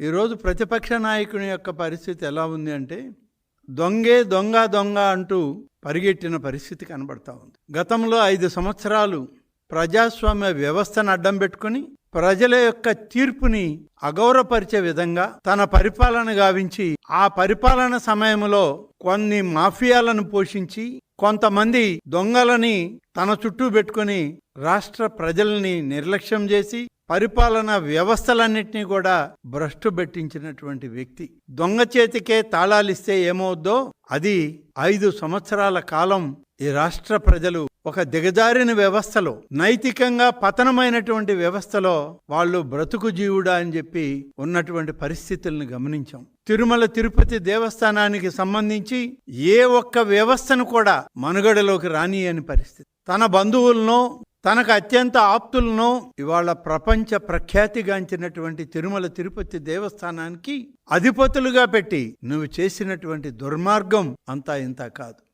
ఈరోజు ప్రతిపక్ష నాయకుని యొక్క పరిస్థితి ఎలా ఉంది అంటే, దొంగే దొంగ దొంగ అంటూ పరిగెట్టిన పరిస్థితి కనబడతా ఉంది. గతంలో 5 సంవత్సరాలు ప్రజాస్వామ్య వ్యవస్థను అడ్డం పెట్టుకుని ప్రజల యొక్క తీర్పుని అగౌరవపరిచే విధంగా తన పరిపాలన గావించి, ఆ పరిపాలన సమయంలో కొన్ని మాఫియాలను పోషించి కొంతమంది దొంగలని తన చుట్టూ పెట్టుకుని రాష్ట్ర ప్రజల్ని నిర్లక్ష్యం చేసి పరిపాలనా వ్యవస్థలన్నింటినీ కూడా భ్రష్టు పెట్టించినటువంటి వ్యక్తి. దొంగ చేతికే తాళాలిస్తే ఏమవుద్దో అది 5 సంవత్సరాల కాలం ఈ రాష్ట్ర ప్రజలు ఒక దిగజారిన వ్యవస్థలో, నైతికంగా పతనమైనటువంటి వ్యవస్థలో వాళ్ళు బ్రతుకు జీవుడా అని చెప్పి ఉన్నటువంటి పరిస్థితులను గమనించాం. తిరుమల తిరుపతి దేవస్థానానికి సంబంధించి ఏ ఒక్క వ్యవస్థను కూడా మనుగడలోకి రానియని పరిస్థితి. తన బంధువులను, తనకు అత్యంత ఆప్తులను ఇవాళ ప్రపంచ ప్రఖ్యాతిగాంచినటువంటి తిరుమల తిరుపతి దేవస్థానానికి అధిపతులుగా పెట్టి నువ్వు చేసినటువంటి దుర్మార్గం అంతా ఇంత కాదు.